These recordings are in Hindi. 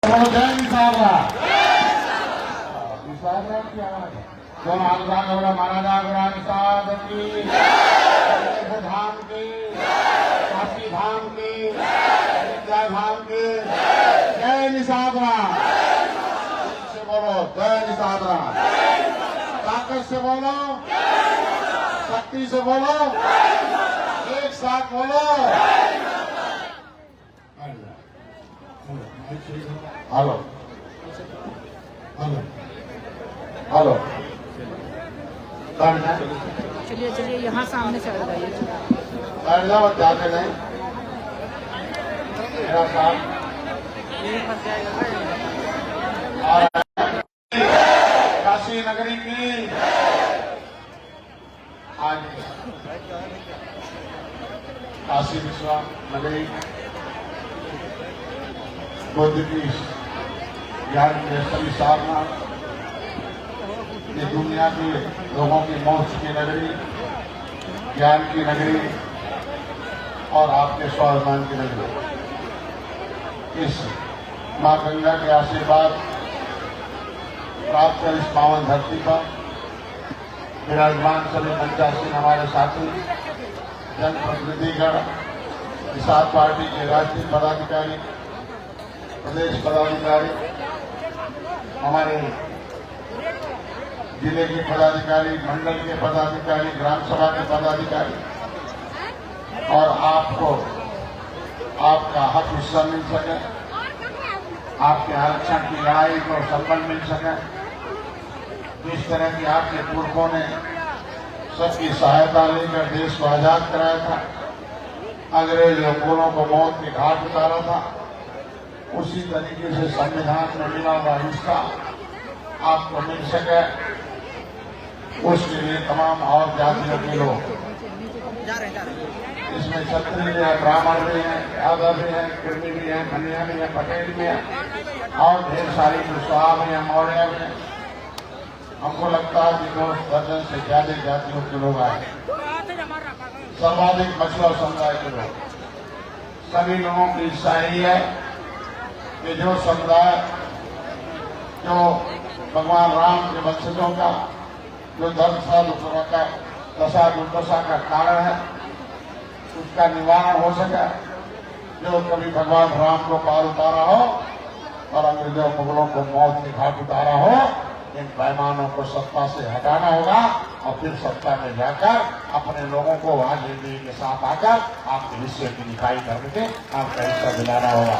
जय निसाबरा निसाबरा क्या दोनों आलूरा महाराजा गुरान साहब की धाम की काशी धाम की जय धाम की जय निसाबरा से बोलो जय निसाबरा ताकत से बोलो शक्ति से बोलो एक साथ बोलो हेलो हेलो हेलो चलिए चलिए यहाँ सामने से आ जाइए। बैठ जाओ जाते नहीं मेरा साथ काशी नगरी की आज काशी विश्वनाथ नगरी बुद्ध की ज्ञान के सभी सारनाथ ये दुनिया के लोगों की मोक्ष की नगरी, ज्ञान की नगरी और आपके स्वाभिमान की नगरी। इस मां गंगा के आशीर्वाद प्राप्त कर इस पावन धरती पर विराजमान सभी पंचासीन हमारे साथी जनप्रतिनिधिगण, निषाद पार्टी के राष्ट्रीय पदाधिकारी, प्रदेश पदाधिकारी, हमारे जिले के पदाधिकारी, मंडल के पदाधिकारी, ग्राम सभा के पदाधिकारी और आपको आपका हक हिस्सा मिल सके, आपके आरक्षण की लड़ाई को संबल मिल सके, जिस तरह की आपके पुरखों ने सबकी सहायता लेकर देश को आजाद कराया था, अंग्रेज हुकूमतों को मौत के घाट उतारा था, उसी तरीके से संविधान में मिला हुआ हिस्सा आपको मिल सके, उसके लिए तमाम और जातियों के लोग, इसमें क्षत्रिय भी है, ब्राह्मण भी है, यादव भी है, कृषि भी है, खनिया भी है, पटेल भी है और ढेर सारी कुशवाहा भी है, मौर्य भी है। हमको लगता है कि 2 दर्जन से ज्यादा जातियों के लोग आए, सर्वाधिक मछुआ समुदाय के लोग। सभी लोगों की इच्छा यही है कि जो समुदाय जो भगवान राम के वंशजों का जो दशा दुर्दशा का कारण है उसका निवारण हो सके, जो कभी भगवान राम को पार उतारा हो और अंग्रेजों मुगलों को मौत के घाट उतारा हो, इन पैमानों को सत्ता से हटाना होगा और फिर सत्ता में जाकर अपने लोगों को वहां जिंदगी के साथ आकर आपके हिस्से की लिखाई करके आपका हिस्सा दिलाना होगा।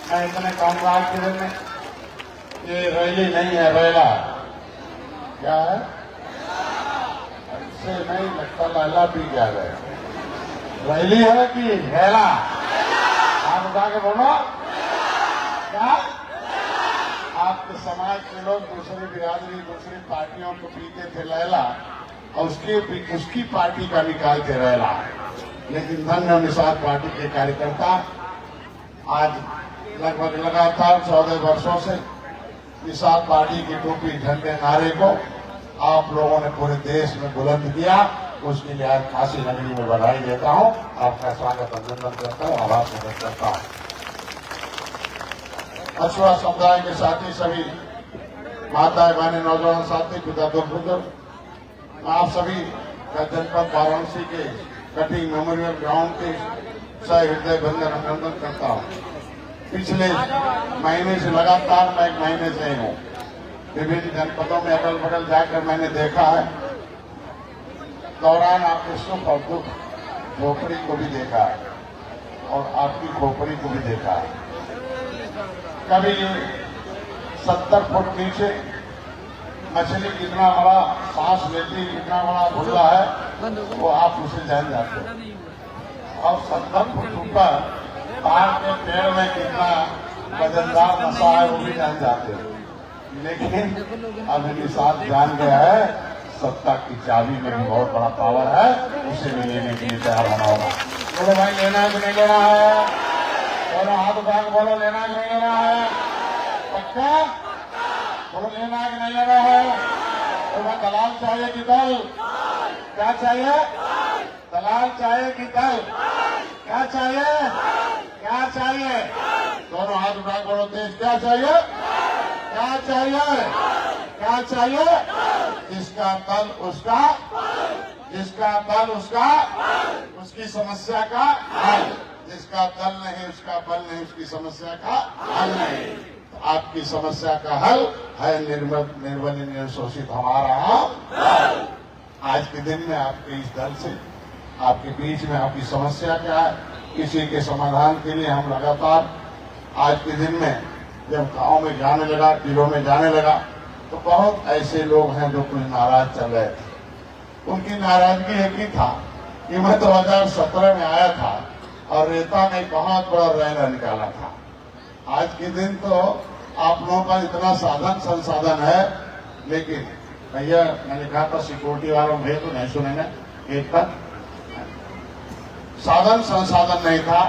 मैं इतने कहूंगा आज के दिन में ये रैली नहीं है, रैला क्या है, इससे नहीं लगता लाला पी क्या गए, रैली है कि रैला? आप उठा के बोलो क्या? आपके समाज के लोग दूसरी बिरादरी दूसरी पार्टियों को पीते थे लैला और उसकी पार्टी का निकालते रैला, लेकिन धन्य निषाद पार्टी के कार्यकर्ता आज लगभग लगातार 14 वर्षों से निषाद पार्टी की टोपी झंडे नारे को आप लोगों ने पूरे देश में बुलंद किया, उसके लिए आज काशी नगरी में बधाई देता हूं, आपका स्वागत अभिनंदन करता हूं, आभार प्रकट करता हूं। मछुआ समुदाय के साथी सभी माताएं बहनें नौजवान साथी पिता बुजुर्ग, आप सभी का जनपद वाराणसी के कटिंग मेमोरियल ग्राउंड के सह हृदय बंधन अभिनंदन करता हूं। पिछले महीने से लगातार मैं 1 महीने से हूं, विभिन्न जनपदों में अगल बगल जाकर मैंने देखा है, दौरान आपके सुख और दुख खोपड़ी को भी देखा है और आपकी खोपड़ी को भी देखा है। कभी 70 फुट नीचे मछली कितना बड़ा सांस लेती, कितना बड़ा भुल्ला है वो आप उसे जान जाते हो, और 70 फुट ऊपर पहाड़ के पेड़ में कितना वजनदार नशा है वो भी जान जाते हो। लेकिन अब निषाद जान गया है सत्ता की चाबी में भी बहुत बड़ा पावर है, उसे भी लेने के लिए तैयार होना होगा। बोलो भाई लेना है कि नहीं लेना है? बोलो हाथ उठा के बोलो लेना है कि नहीं लेना है? पक्का बोलो लेना है कि नहीं लेना है? तो मैं दलाल चाहिए कि दल? क्या चाहिए? दलाल चाहिए कि दल? क्या चाहिए? क्या चाहिए? दोनों हाथ उठा के बोलो तेज। क्या चाहिए? क्या चाहिए? क्या चाहिए? जिसका दल उसका, जिसका दल उसका, उसकी समस्या का हल। जिसका दल नहीं उसका बल नहीं, उसकी समस्या का हल नहीं। तो आपकी समस्या का हल है निर्बल निर्शोषित हमारा हल। आज के दिन में आपके इस दल से, आपके बीच में आपकी समस्या क्या है, किसी के समाधान के लिए हम लगातार आज के दिन में जब गांव में जाने लगा, जिलों में जाने लगा, तो बहुत ऐसे लोग हैं जो कुछ नाराज चल रहे थे। उनकी नाराजगी एक ही था कि मैं 2017 में आया था और रेता में बहुत बड़ा रैला निकाला था। आज के दिन तो आप लोगों का इतना साधन संसाधन है, लेकिन भैया मैंने कहा था सिक्योरिटी वालों भैया तो नहीं सुनेंगे, एक तक साधन संसाधन नहीं था।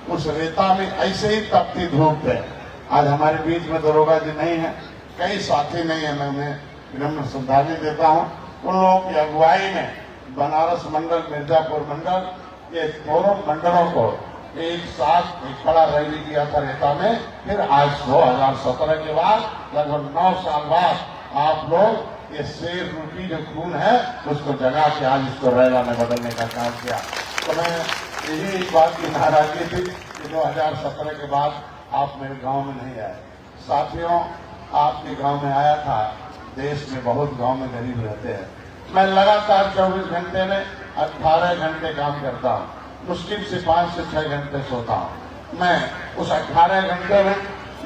उस रेता में ऐसे ही तपती धूप है। आज हमारे बीच में दरोगा जी नहीं है, कई साथी नहीं है, मैं उन्हें विनम्र श्रद्धांजलि देता हूँ। उन लोगों की अगुवाई में बनारस मंडल, मिर्जापुर मंडल, ये दोनों मंडलों को एक साथ एक बड़ा रैली किया था रेता में। फिर आज 2017 के बाद लगभग 9 साल बाद आप लोग ये शेर रूपी जो खून है उसको जगा के आज इसको रैला में बदलने का काम किया। तो मैं यही एक बात की नाराजगी थी कि 2017 के बाद आप मेरे गांव में नहीं आए। साथियों, आपके गांव में आया था। देश में बहुत गांव में गरीब रहते हैं। मैं लगातार 24 घंटे में 18 घंटे काम करता हूँ। मुश्किल से 5 से 6 घंटे सोता हूँ। मैं उस 18 घंटे में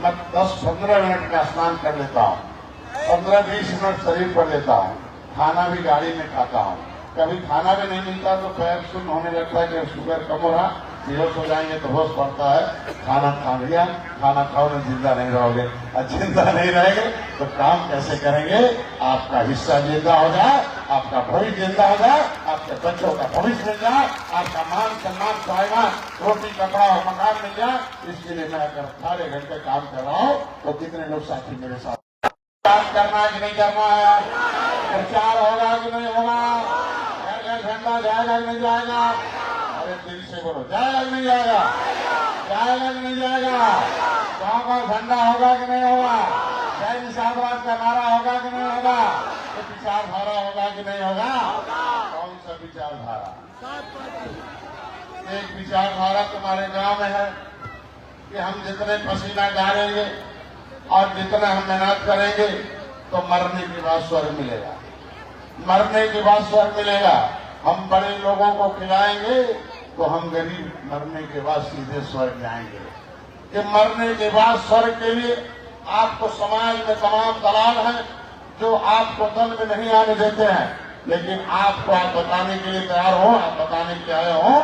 मैं 10-15 मिनट का स्नान कर लेता हूँ, 15-20 मिनट शरीर पर लेता हूँ, खाना भी गाड़ी में खाता हूँ। कभी खाना भी नहीं मिलता तो पैर सुन्न होने लगता है कि शुगर कम हो रहा, बेहोश हो जाएंगे तो होश पड़ता है। खाना खा लिया, खाना खाओ ना, जिंदा नहीं रहोगे। और जिंदा नहीं रहेंगे तो काम कैसे करेंगे? आपका हिस्सा जिंदा हो जाए, आपका भविष्य जिंदा हो जाए, आपके बच्चों का भविष्य मिल जाए, आपका मान सम्मान स्वाभिमान, रोटी कपड़ा और मकान मिल जाए। इसके लिए मैं अगर 18 घंटे काम कर रहा हूँ तो कितने लोग साथी मेरे साथ काम करना है कि नहीं करना है? प्रचार होगा कि नहीं होगा? झंडा जाएगा कि नहीं जाएगा? अरे दिल से बोलो, जाएगा कि नहीं जाएगा? जाएगा कि नहीं जाएगा? गाँव का झंडा होगा कि नहीं होगा? जय निषादराज का नारा होगा कि नहीं होगा? तो विचारधारा होगा कि नहीं होगा? कौन सा विचारधारा? एक विचारधारा तुम्हारे गांव में है कि हम जितने पसीना डालेंगे और जितना हम मेहनत करेंगे तो मरने के बाद स्वर्ग मिलेगा। मरने के बाद स्वर्ग मिलेगा। हम बड़े लोगों को खिलाएंगे तो हम गरीब मरने के बाद सीधे स्वर्ग जाएंगे। कि मरने के बाद स्वर्ग के लिए आपको समाज में तमाम दलाल हैं जो आपको दल में नहीं आने देते हैं, लेकिन आपको आप बताने के लिए तैयार हो, आप बताने के आए हो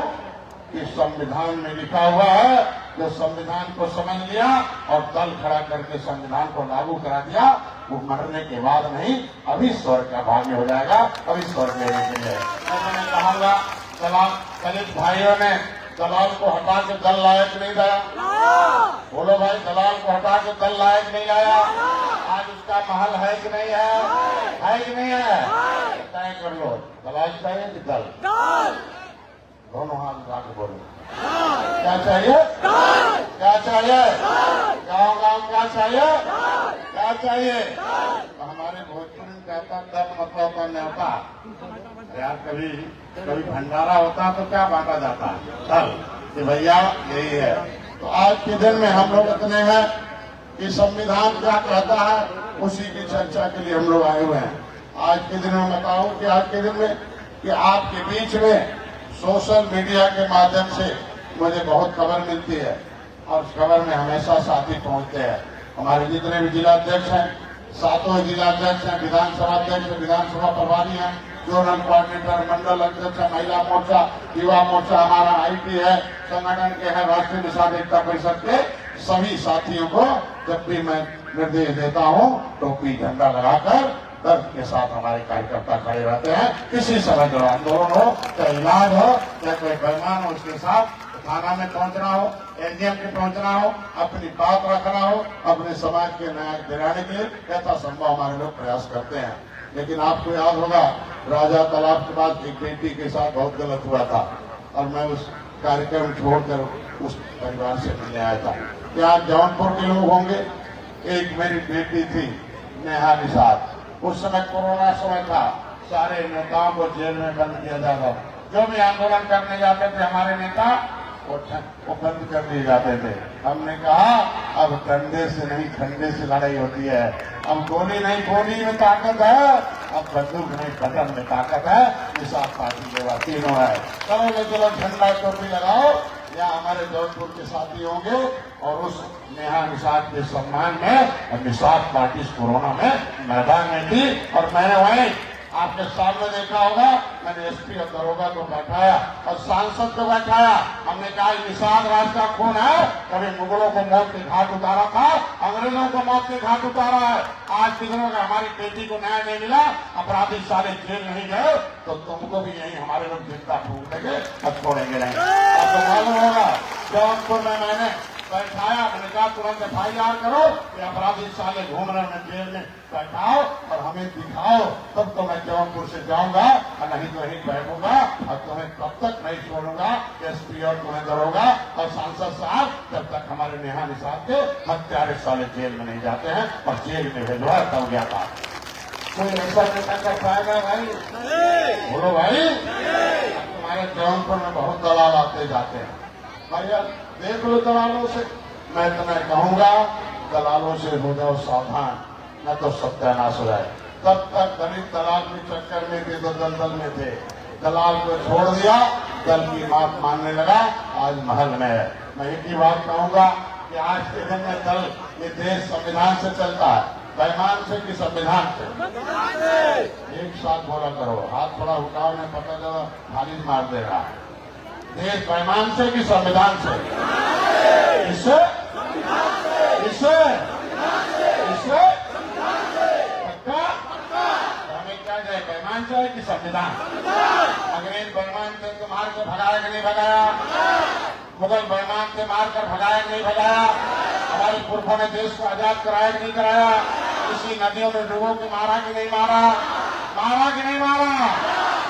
कि संविधान में लिखा हुआ है। जो संविधान को समझ लिया और दल खड़ा करके संविधान को लागू करा दिया, वो मरने के बाद नहीं, अभी स्वर्ग का भाग्य हो जाएगा, अभी स्वर्ग लेने के लिए। मैं कहूँगा दलाल दलित भाइयों ने दलाल को हटा के दल लायक नहीं लाया। बोलो भाई, दलाल को हटा के दल लायक नहीं आया। आज उसका महल है कि नहीं है कि नहीं है? तय कर लो, दलाल चाहिए कि दल? दोनों हाथ उठा के बोलो, क्या चाहिए? क्या चाहिए? गाँव गाँव क्या चाहिए? क्या चाहिए? तो हमारे भोजपुरी में कहता दल मतलब का न्योता। यार कभी भंडारा होता तो क्या बांटा जाता है? दल, कि भैया यही है। तो आज के दिन में हम लोग इतने हैं कि संविधान क्या कहता है उसी की चर्चा के लिए हम लोग आए हुए हैं। आज के दिन में बताऊं कि आज के दिन में कि आपके बीच में सोशल मीडिया के माध्यम से मुझे बहुत खबर मिलती है और उस खबर में हमेशा साथी पहुंचते हैं। हमारे जितने भी जिलाध्यक्ष हैं, 7 जिलाध्यक्ष हैं, विधानसभा अध्यक्ष, विधानसभा प्रभारी हैं, जोनल कोऑर्डिनेटर, मंडल अध्यक्ष, महिला मोर्चा, युवा मोर्चा, हमारा आईटी है, संगठन के है, राष्ट्रीय निषाद एकता परिषद के सभी साथियों को जब भी मैं निर्देश देता हूँ टोपी झंडा लगाकर दर्द के साथ हमारे कार्यकर्ता खड़े रहते हैं। किसी समय जो आंदोलन हो, चाहे इलाज हो, चाहे कोई बेईमान हो, उसके साथ थाना में पहुंचना हो, एसडीएम के पहुंचना हो, अपनी बात रखना हो, अपने समाज के न्याय दिलाने के लिए यथासंभव हमारे लोग प्रयास करते हैं। लेकिन आपको याद होगा राजा तालाब के बाद एक बेटी के साथ बहुत गलत हुआ था और मैं उस कार्यक्रम छोड़कर उस परिवार से मिलने आया था। यहाँ जौनपुर के लोग होंगे। एक मेरी बेटी थी नेहा निषाद, उस समय कोरोना समय था, सारे नेताओं को जेल में बंद किया जाता। जो भी आंदोलन करने जाते थे हमारे नेता वो बंद कर दिए जाते थे। हमने कहा अब डंडे से नहीं ठंडे से लड़ाई होती है, अब गोली नहीं गोली में ताकत है, अब बंदूक नहीं बटन में ताकत है। निषाद पार्टी के तीनों है। चलो ले चलो झंडा टोपी लगाओ, या हमारे जौनपुर के साथी होंगे और उस नेहा निषाद के सम्मान में निषाद पार्टी कोरोना में मैदान में थी। और मैंने वहीं आपके सामने देखा होगा, मैंने एसपी और दरोगा को बैठाया और सांसद को बैठाया। हमने कहा निषाद राज का खून है, कभी मुगलों को मौत के घाट उतारा था, अंग्रेजों को मौत के घाट उतारा है। आज कितनों का हमारी बेटी को न्याय नहीं मिला, अपराधी सारे जेल नहीं गए, तो तुमको भी यही हमारे लोग जिंदा फूक देंगे और छोड़ेंगे नहीं। अब तो मालूम होगा जौनपुर में मैंने बैठाया, मैंने कहा तुरंत FIR करो, ये अपराधी साले घूम रहे हैं जेल में, बैठाओ और हमें दिखाओ, तब तो मैं जौनपुर से जाऊंगा और नहीं तो यहीं बैठूंगा और तुम्हें तब तक नहीं छोड़ूंगा। एसपी और तुम्हें दरोगा और सांसद साहब जब तक हमारे नेहा निषाद के हत्यारे साले जेल में नहीं जाते हैं और जेल में भेजवा तब गया था। कोई ऐसा नेता कर पाएगा भाई? बोलो भाई। तुम्हारे जौनपुर में बहुत दलाल आते जाते हैं भैया, देख लो दलालों से। मैं तुम्हें कहूंगा दलालों से हो जाओ सावधान, न तो सत्यानाश हो जाए। तब तक दलित दलाल के चक्कर में थे तो दलदल में थे, दलाल को छोड़ दिया, दल की बात मानने लगा, आज महल में है। मैं एक ही बात कहूंगा कि आज के दिन में दल ये देश संविधान से चलता है, बेईमान से कि संविधान से? एक साथ बोला करो, हाथ थोड़ा उठाओ, में पता चला खारिज मार देगा। देश बेईमान से कि संविधान से? इससे इससे इससे पक्का? हमें क्या जाए, बेईमान से कि संविधान? अंग्रेज बेईमान थे तो मार के भगाया कि नहीं भगाया? मुगल बेईमान थे, मार कर भगाया कि नहीं भगाया? हमारे पुरखों ने देश को आजाद कराया कि नहीं कराया? इसी नदियों में डूबो के मारा कि नहीं मारा? मारा कि नहीं मारा?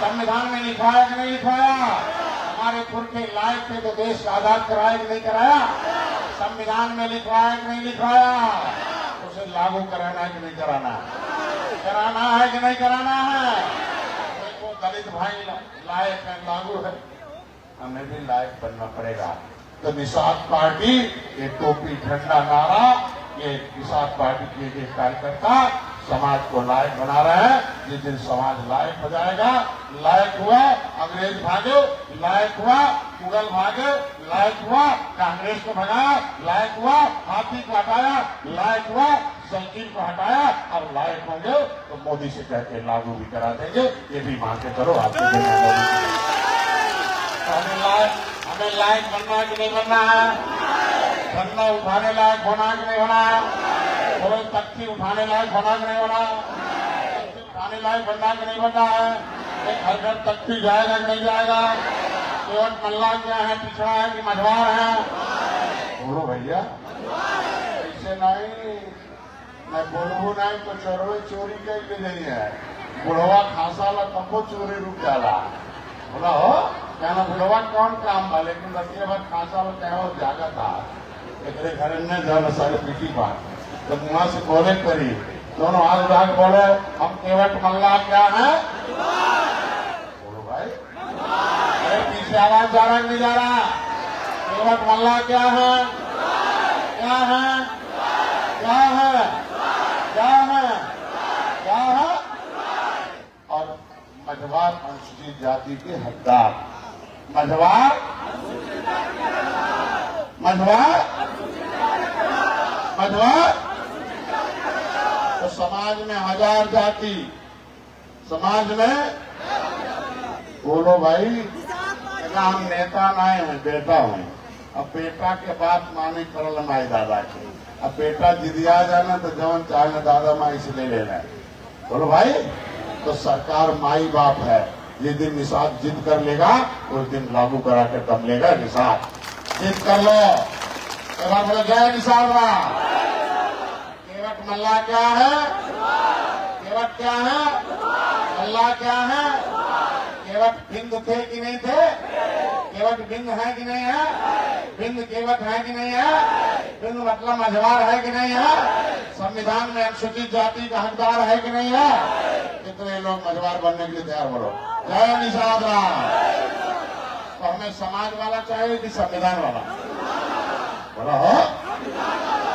संविधान में लिखवाया कि नहीं लिखवाया? हमारे पुरखे लायक थे तो देश को आजाद कराया कि नहीं कराया? संविधान में लिखवाया कि नहीं लिखवाया? उसे लागू कराना है कि नहीं कराना? कराना है कि नहीं कराना है? देखो दलित भाई लायक है, लागू है, हमें भी लायक बनना पड़ेगा। तो निषाद पार्टी ये टोपी झंडा नारा, ये निषाद पार्टी के कार्यकर्ता समाज को लायक बना रहे हैं। जिस दिन समाज लायक हो जाएगा, लायक हुआ अंग्रेज भागे, लायक हुआ मुगल भागे, लायक हुआ कांग्रेस को भगाया, लायक हुआ हाथी को हटाया, लायक हुआ साइकिल को हटाया, और लायक होंगे तो मोदी से कह के लागू भी करा देंगे। ये भी मान के चलो आपके दिन में हमें लायक बनना है कि नहीं बनना है? झंडा उठाने लायक होना है कि नहीं होना है? बोलो तख्ती उठाने लायक होना कि नहीं होना? तख्ती उठाने लायक बनना कि नहीं बनना है? एक हर घर तख्ती जाएगा कि नहीं जाएगा? केवल मल्ला क्या है, पिछड़ा है कि मझवार है? बोलो भैया, ऐसे नहीं, मैं बोलू नहीं तो चोरी चोरी के लिए नहीं है। बुढ़वा खासा ला तबो चोरी रुक जाला। बोला हो कहना बुढ़वा कौन काम बा, लेकिन रतिया भर खासा ला कहो जागा था एक घर में जाना सारे पीटी बात तो वहां से बोले करी दोनों हाथ उठा के बोलो हम केवट मल्ला क्या है? बोलो भाई, अरे पीछे आवाज जा रहा नहीं जा रहा? केवट मल्ला क्या है? क्या है? क्या है? क्या है? क्या है? और मझवार अनुसूचित जाति के हकदार, मझवार मझवार मझवार तो समाज में हजार जाति, समाज में बोलो भाई, हम नेता नहीं है, बेटा हूँ। अब बेटा के बात माने करल माई दादा के, अब बेटा जिदिया जाना तो जवन चाहे दादा माई से ले लेना। बोलो भाई, तो सरकार माई बाप है। जिस दिन निषाद जिद कर लेगा उस दिन लागू करा के दम लेगा निषाद। जिद कर लो, बोलो जय निषाद राम। केवट मल्ला क्या है? केवट क्या है? मल्ला क्या है? केवट हिंद थे कि नहीं थे? केवट बिंद है कि नहीं है? बिंद केवट है कि नहीं है? बिंद मतलब मझवार है कि नहीं है? संविधान में अनुसूचित जाति का हकदार है कि नहीं है? कितने लोग मझवार बनने के लिए तैयार? बोलो जय निषाद राम। तो हमें समाज वाला चाहिए कि संविधान वाला? बोलो हो,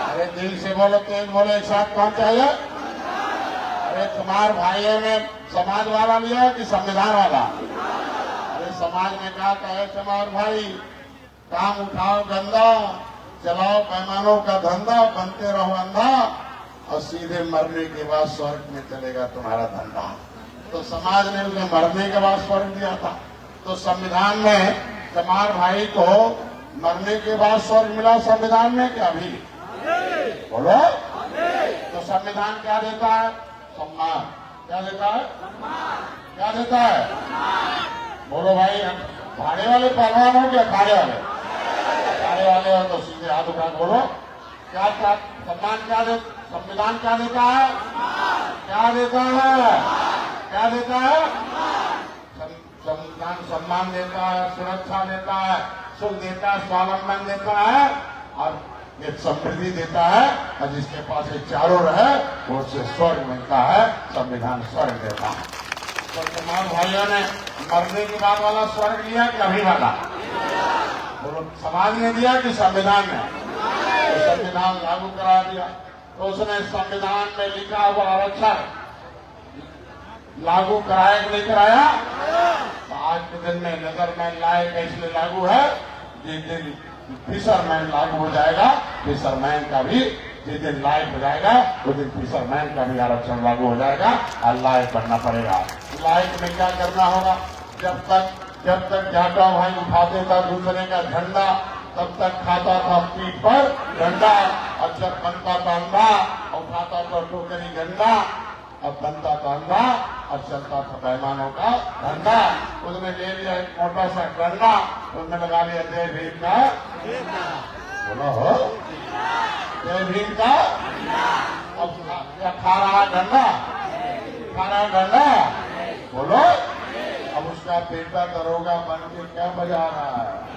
अरे दिल से बोलो, तेज बोलो, एक साथ कौन चाहिए? अरे तुम्हारे भाइयों ने समाज वाला लिया कि संविधान वाला? अरे समाज ने कहा कहे तुम्हारे भाई काम उठाओ गंदा, चलाओ पैमानों का धंधा, बनते रहो अंधा और सीधे मरने के बाद स्वर्ग में चलेगा तुम्हारा धंधा। तो समाज ने उसे मरने के बाद स्वर्ग दिया था। तो संविधान में तुम्हारे भाई को मरने के बाद स्वर्ग मिला संविधान में क्या? अभी बोलो। तो संविधान क्या देता है? सम्मान। क्या देता है? क्या देता है? बोलो भाई, भाड़े वाले पहलवान हो क्या खाड़े वाले? खाड़े वाले हो तो सीधे हाथ उठा बोलो क्या क्या सम्मान क्या दे? संविधान क्या देता है? क्या देता है? क्या देता है? संविधान सम्मान देता है, सुरक्षा देता है, सुख देता है, स्वावलंबन देता है और एक समृद्धि देता है। और जिसके पास ये चारों रहे वो उससे स्वर्ग मिलता है। संविधान स्वर्ग देता है। तो तमाम भाइयों ने मरने के बाद वाला स्वर्ग लिया कि अभी वाला? बोलो समाज ने दिया कि संविधान ने? तो संविधान लागू करा दिया। तो उसने संविधान में लिखा हुआ आरक्षण लागू कराया कि नहीं कराया? तो आज के दिन में नजरमैन लाए इसलिए लागू है। जिस दिन फिशरमैन लागू हो जाएगा, फिशरमैन का भी जिस दिन लायक हो जाएगा उस दिन फिशरमैन का भी आरक्षण लागू हो जाएगा और लायक बनना पड़ेगा। लायक में क्या करना होगा? जब तक जाटा भाई उठाते था दूसरे का झंडा तब तक खाता था पीठ पर डंडा, और जब बनता था अंधा उठाता था टोकरी गंडा, अब बनता था अंधा और चलता था पैमानों का धंधा। उसने ले लिया एक मोटा सा डंडा, उसने लगा लिया जय भीम का। बोलो हो, जय भीम का। अब क्या खा रहा डंडा? खा रहा डंडा? बोलो। अब उसका बेटा दरोगा बन के क्या बजा रहा है?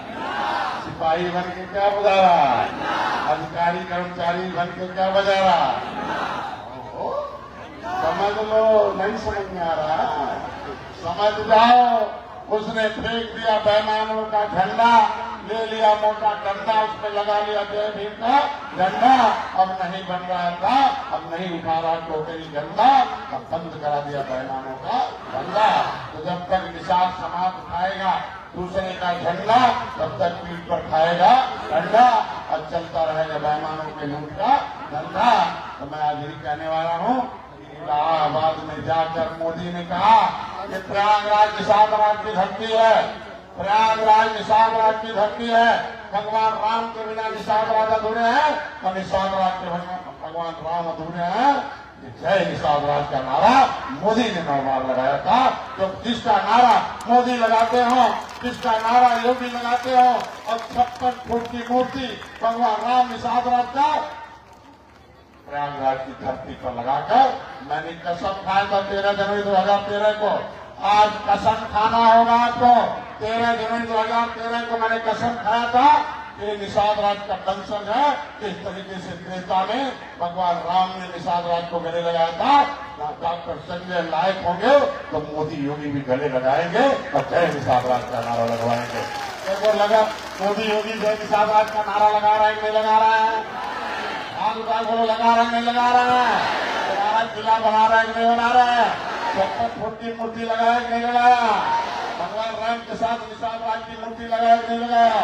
सिपाही बन के क्या बजा रहा है? अधिकारी कर्मचारी बन के क्या बजा रहा है? समझ लो, नहीं समझ में आ रहा? समझ जाओ। उसने फेंक दिया पैमानों का झंडा, ले लिया मोटा डंडा, उसमें लगा लिया जय भीम का झंडा। अब नहीं बन रहा था, अब नहीं उठा रहा टोकरी झंडा, अब बंद करा दिया पैमानों का झंडा। तो जब तक निषाद समाज उठाएगा दूसरे का झंडा तब तक पीठ पर खाएगा डंडा और चलता रहेगा पैमानों के लूट का धंधा। तो मैं आज यही कहने वाला हूँ। इलाहाबाद में जाकर मोदी ने कहा कि प्रयागराज निषाद राज की धरती है, प्रयागराज निषाद राज की धरती है। भगवान राम के बिना निषाद राज अधूरे हैं और निषाद राज के भगवान राम अधूरे हैं। जय निषाद राज का नारा मोदी ने 9 बार लगाया था। जो जिसका नारा मोदी लगाते हो, जिसका नारा योगी लगाते हो और 56 फुट की मूर्ति भगवान राम निषाद राज का प्रयागराज की धरती पर लगाकर मैंने कसम खाया था 13 जनवरी 2013 को। आज कसम खाना होगा आपको। 13 जनवरी 2013 को मैंने कसम खाया था कि निषाद राज का वंशज है। इस तरीके से त्रेता में भगवान राम ने निषाद राज को गले लगाया था। डॉक्टर संजय लायक होंगे तो मोदी योगी भी गले लगाएंगे और जय निषाद राज का नारा लगवाएंगे। देखो लगा मोदी योगी जय निषाद राज का नारा लगा रहा है कि नहीं लगा रहा है? हाथ उठा बोलो लगा रहा है नहीं लगा रहा है? तुम्हारा किला बना रहा है कि नहीं बना रहा है? 56 फुट की मूर्ति लगाया कि नहीं लगाया? भगवान राम के साथ निषाद राज की मूर्ति लगाया कि नहीं लगाया?